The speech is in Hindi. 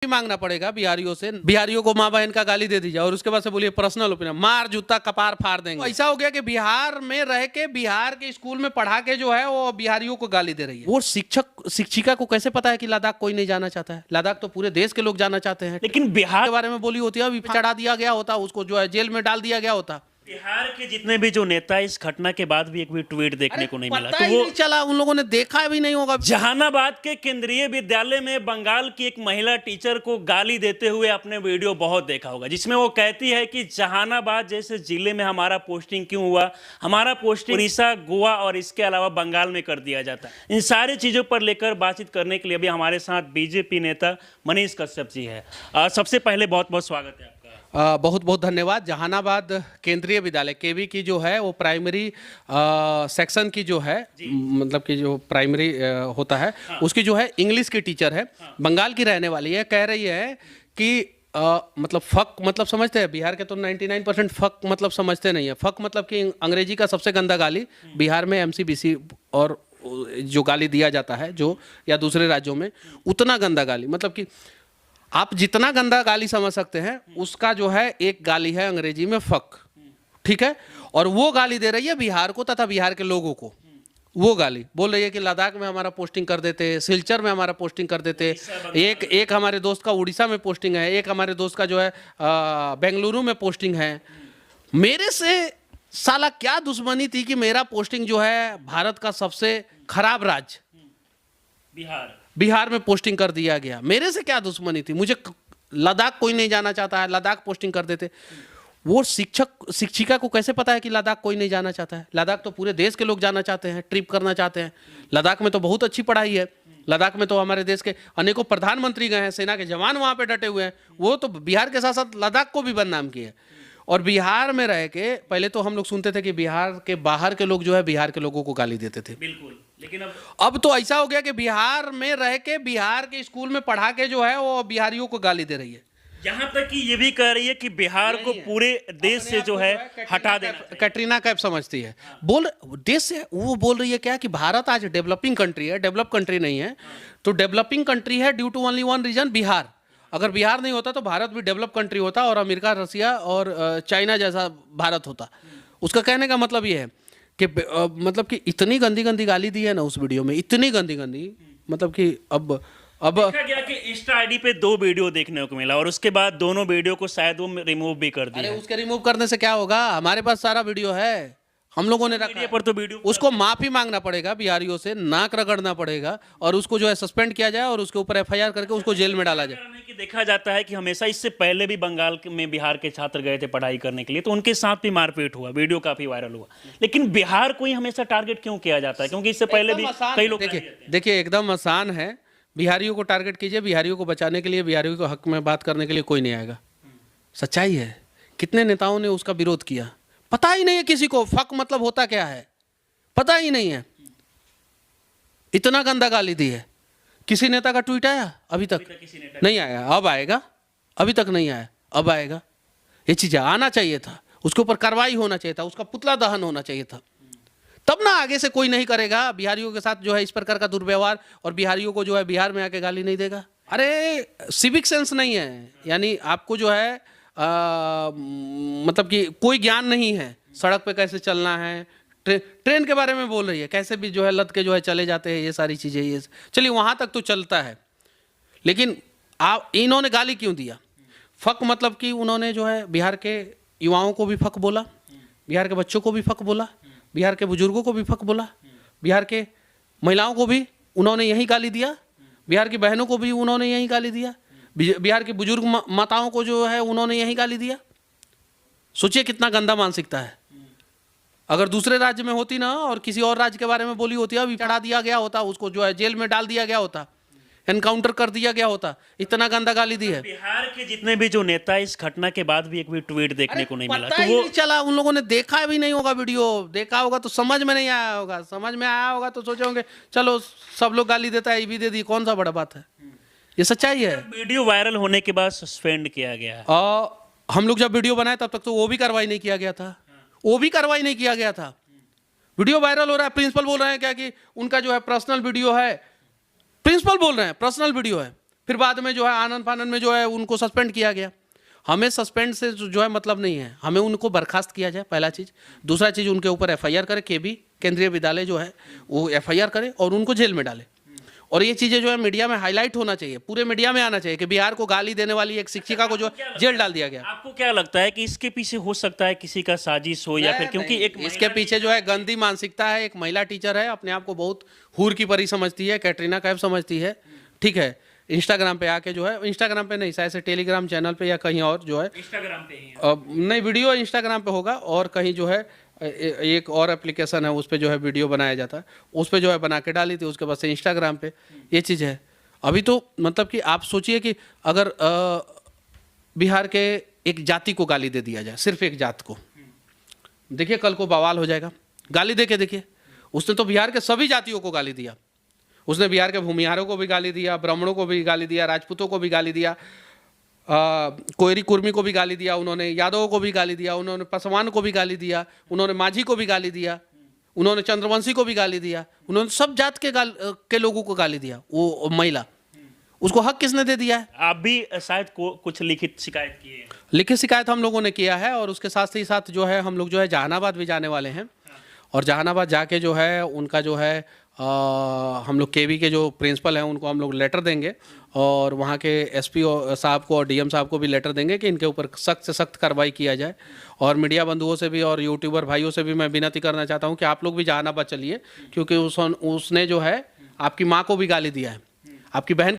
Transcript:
मांगना पड़ेगा बिहारियों से, बिहारियों को माँ बहन का गाली दे दीजिए और उसके बाद से बोलिए पर्सनल ओपिनियन, मार जूता कपार फाड़ देंगे। ऐसा हो गया कि बिहार में रह के बिहार के स्कूल में पढ़ा के जो है वो बिहारियों को गाली दे रही है। वो शिक्षिका को कैसे पता है कि लद्दाख कोई नहीं जाना चाहता है? लद्दाख तो पूरे देश के लोग जाना चाहते हैं। लेकिन बिहार के बारे में बोली होती है, अभी चढ़ा दिया गया होता, उसको जो है जेल में डाल दिया गया होता। बिहार के जितने भी जो नेता इस घटना के बाद भी एक भी ट्वीट देखने को नहीं मिला, पता ही नहीं चला, उन लोगों ने देखा भी नहीं होगा। जहानाबाद के केंद्रीय विद्यालय में बंगाल की एक महिला टीचर को गाली देते हुए आपने वीडियो बहुत देखा होगा, जिसमें वो कहती है कि जहानाबाद जैसे जिले में हमारा पोस्टिंग क्यों हुआ, हमारा पोस्टिंग उड़ीसा, गोवा और इसके अलावा बंगाल में कर दिया जाता है। इन सारी चीजों पर लेकर बातचीत करने के लिए अभी हमारे साथ बीजेपी नेता मनीष कश्यप जी है। सबसे पहले बहुत बहुत स्वागत है। बहुत बहुत धन्यवाद। जहानाबाद केंद्रीय विद्यालय केवी की जो है वो प्राइमरी सेक्शन की जो है, मतलब कि जो प्राइमरी होता है, हाँ। उसकी जो है इंग्लिश की टीचर है, हाँ। बंगाल की रहने वाली है। कह रही है कि मतलब फक मतलब समझते हैं, बिहार के तो 99% फक मतलब समझते नहीं है। फक मतलब कि अंग्रेजी का सबसे गंदा गाली बिहार में MCBC और जो गाली दिया जाता है जो, या दूसरे राज्यों में उतना गंदा गाली, मतलब कि आप जितना गंदा गाली समझ सकते हैं उसका जो है एक गाली है अंग्रेजी में फक, ठीक है। और वो गाली दे रही है बिहार को तथा बिहार के लोगों को। वो गाली बोल रही है कि लद्दाख में हमारा पोस्टिंग कर देते, सिलचर में हमारा पोस्टिंग कर देते, एक हमारे दोस्त का उड़ीसा में पोस्टिंग है, एक हमारे दोस्त का जो है बेंगलुरु में पोस्टिंग है। मेरे से साला क्या दुश्मनी थी कि मेरा पोस्टिंग जो है भारत का सबसे खराब राज्य बिहार में पोस्टिंग कर दिया गया। मेरे से क्या दुश्मनी थी? मुझे लद्दाख कोई नहीं जाना चाहता है, लद्दाख पोस्टिंग कर देते। वो शिक्षिका को कैसे पता है कि लद्दाख कोई नहीं जाना चाहता है? लद्दाख तो पूरे देश के लोग जाना चाहते हैं, ट्रिप करना चाहते हैं। लद्दाख में तो बहुत अच्छी पढ़ाई है। लद्दाख में तो हमारे देश के अनेकों प्रधानमंत्री गए हैं, सेना के जवान वहाँ पे डटे हुए हैं। वो तो बिहार के साथ साथ लद्दाख को भी बदनाम किए। और बिहार में रह के पहले तो हम लोग सुनते थे कि बिहार के बाहर के लोग जो है बिहार के लोगों को गाली देते थे। बिल्कुल। लेकिन अब तो ऐसा हो गया कि बिहार में रह के बिहार के स्कूल में पढ़ा के जो है वो बिहारियों को गाली दे रही है। यहाँ तक कि ये भी कह रही है कि बिहार को पूरे देश से जो है हटा देना। कैटरीना कैफ समझती है, बोल देश से वो बोल रही है क्या कि भारत आज डेवलपिंग कंट्री है, डेवलप कंट्री नहीं है। तो डेवलपिंग कंट्री है due to only one reason, Bihar. अगर बिहार नहीं होता तो भारत भी डेवलप कंट्री होता और अमेरिका, रसिया और चाइना जैसा भारत होता। उसका कहने का मतलब ये है कि मतलब कि इतनी गंदी गंदी गाली दी है ना उस वीडियो में, इतनी गंदी गंदी, मतलब कि अब देखा गया कि इंस्टा आईडी पे 2 वीडियो देखने को मिला और उसके बाद दोनों वीडियो को शायद वो रिमूव भी कर दिया। अरे उसके रिमूव करने से क्या होगा? हमारे पास सारा वीडियो है, हम लोगों ने रखा पर तो वीडियो उसको माफी मांगना पड़ेगा बिहारियों से, नाक रगड़ना पड़ेगा और उसको जो है सस्पेंड किया जाए और उसके ऊपर FIR करके उसको जेल में डाला जाए। कि देखा जाता है कि हमेशा इससे पहले भी बंगाल में बिहार के छात्र गए थे पढ़ाई करने के लिए, तो उनके साथ भी मारपीट हुआ, वीडियो काफी वायरल हुआ। लेकिन बिहार को ही हमेशा टारगेट क्यों किया जाता है? क्योंकि इससे पहले भी कई लोग देखिए एकदम आसान है, बिहारियों को टारगेट कीजिए। बिहारियों को बचाने के लिए, बिहारियों के हक में बात करने के लिए कोई नहीं आएगा। सच्चाई है। कितने नेताओं ने उसका विरोध किया, पता ही नहीं है किसी को फक मतलब होता क्या है, पता ही नहीं है। इतना गंदा गाली दी है। किसी नेता का ट्वीट आया? अभी तक नहीं आया। अब आएगा? अभी तक नहीं आया, अब आएगा। ये चीजें आना चाहिए था, उसके ऊपर कार्रवाई होना चाहिए था, उसका पुतला दहन होना चाहिए था, तब ना आगे से कोई नहीं करेगा बिहारियों के साथ जो है इस प्रकार का दुर्व्यवहार, और बिहारियों को जो है बिहार में आके गाली नहीं देगा। अरे सिविक सेंस नहीं है, यानी आपको जो है मतलब कि कोई ज्ञान नहीं है, सड़क पे कैसे चलना है, ट्रेन के बारे में बोल रही है, कैसे भी जो है लद के जो है चले जाते हैं, ये सारी चीज़ें। ये चलिए वहाँ तक तो चलता है, लेकिन आप इन्होंने गाली क्यों दिया? फक मतलब कि उन्होंने जो है बिहार के युवाओं को भी फक बोला, बिहार के बच्चों को भी फक बोला, बिहार के बुजुर्गों को भी फक बोला, बिहार के महिलाओं को भी उन्होंने यही गाली दिया, बिहार की बहनों को भी उन्होंने यही गाली दिया, बिहार की बुजुर्ग माताओं को जो है उन्होंने यही गाली दिया। सोचिए कितना गंदा मानसिकता है। अगर दूसरे राज्य में होती ना और किसी और राज्य के बारे में बोली होती, अभी चढ़ा दिया गया होता, उसको जो है जेल में डाल दिया गया होता, एनकाउंटर कर दिया गया होता। इतना गंदा गाली दी है। बिहार के जितने भी जो नेता इस घटना के बाद भी एक भी ट्वीट देखने को नहीं मिला, तो वो नहीं चला, उन लोगों ने देखा भी नहीं होगा वीडियो। देखा होगा तो समझ में नहीं आया होगा, समझ में आया होगा तो सोचे होंगे चलो सब लोग गाली देता है, ये भी दे दी, कौन सा बड़ा बात है। ये सच्चाई है। वीडियो वायरल होने के बाद सस्पेंड किया गया है। हम लोग जब वीडियो बनाए तब तक तो वो भी कार्रवाई नहीं किया गया था, वो भी कार्रवाई नहीं किया गया था। वीडियो वायरल हो रहा है, प्रिंसिपल बोल रहे हैं क्या कि उनका जो है पर्सनल वीडियो है, प्रिंसिपल बोल रहे हैं पर्सनल वीडियो है, फिर बाद में जो है आनन फानन में जो है उनको सस्पेंड किया गया। हमें सस्पेंड से जो है मतलब नहीं है, हमें उनको बर्खास्त किया जाए, पहला चीज़। दूसरा चीज़, उनके ऊपर एफआईआर करे, केबी केंद्रीय विद्यालय जो है वो एफआईआर करे और उनको जेल में डाले। और ये चीज़ें जो है मीडिया में हाईलाइट होना चाहिए, पूरे मीडिया में आना चाहिए कि बिहार को गाली देने वाली एक शिक्षिका को जो जेल डाल दिया गया। आपको क्या लगता है कि इसके पीछे हो सकता है किसी का साजिश हो, या फिर क्योंकि एक इसके पीछे जो है गंदी मानसिकता है। एक महिला टीचर है, अपने आप को बहुत हूर की परी समझती है, कैटरीना कैफ समझती है, ठीक है। इंस्टाग्राम पे आके जो है, इंस्टाग्राम पे नहीं, शायद से टेलीग्राम चैनल पे या कहीं और जो है, इंस्टाग्राम पे ही है। नहीं, वीडियो इंस्टाग्राम पे होगा और कहीं जो है एक और एप्लीकेशन है उस पे जो है वीडियो बनाया जाता है, उस पे जो है बना के डाली थी, उसके बाद से इंस्टाग्राम पे ये चीज़ है। अभी तो मतलब कि आप सोचिए कि अगर बिहार के एक जाति को गाली दे दिया जाए, सिर्फ एक जात को, देखिए कल को बवाल हो जाएगा। गाली दे के देखिए, उसने तो बिहार के सभी जातियों को गाली दिया। उसने बिहार के भूमिहारों को भी गाली दिया, ब्राह्मणों को भी गाली दिया, राजपूतों को भी गाली दिया, कोयरी कुर्मी को भी गाली दिया, उन्होंने यादवों को भी गाली दिया, उन्होंने पासवान को भी गाली दिया, उन्होंने माझी को भी गाली दिया, उन्होंने चंद्रवंशी को भी गाली दिया, उन्होंने सब जात के लोगों को गाली दिया। वो महिला, उसको हक किसने दे दिया है? आप भी शायद कुछ लिखित शिकायत किए हैं। लिखित शिकायत हम लोगों ने किया है और उसके साथ ही साथ जो है हम लोग जो है जहानाबाद भी जाने वाले हैं। और जहानाबाद जाके जो है उनका जो है हम लोग केवी के जो प्रिंसिपल हैं उनको हम लोग लेटर देंगे और वहाँ के एसपी साहब को और डीएम साहब को भी लेटर देंगे कि इनके ऊपर सख्त से सख्त कार्रवाई किया जाए। और मीडिया बंधुओं से भी और यूट्यूबर भाइयों से भी मैं विनती करना चाहता हूँ कि आप लोग भी जहानाबाद चलिए, क्योंकि उसने जो है आपकी माँ को भी गाली दिया है, आपकी बहन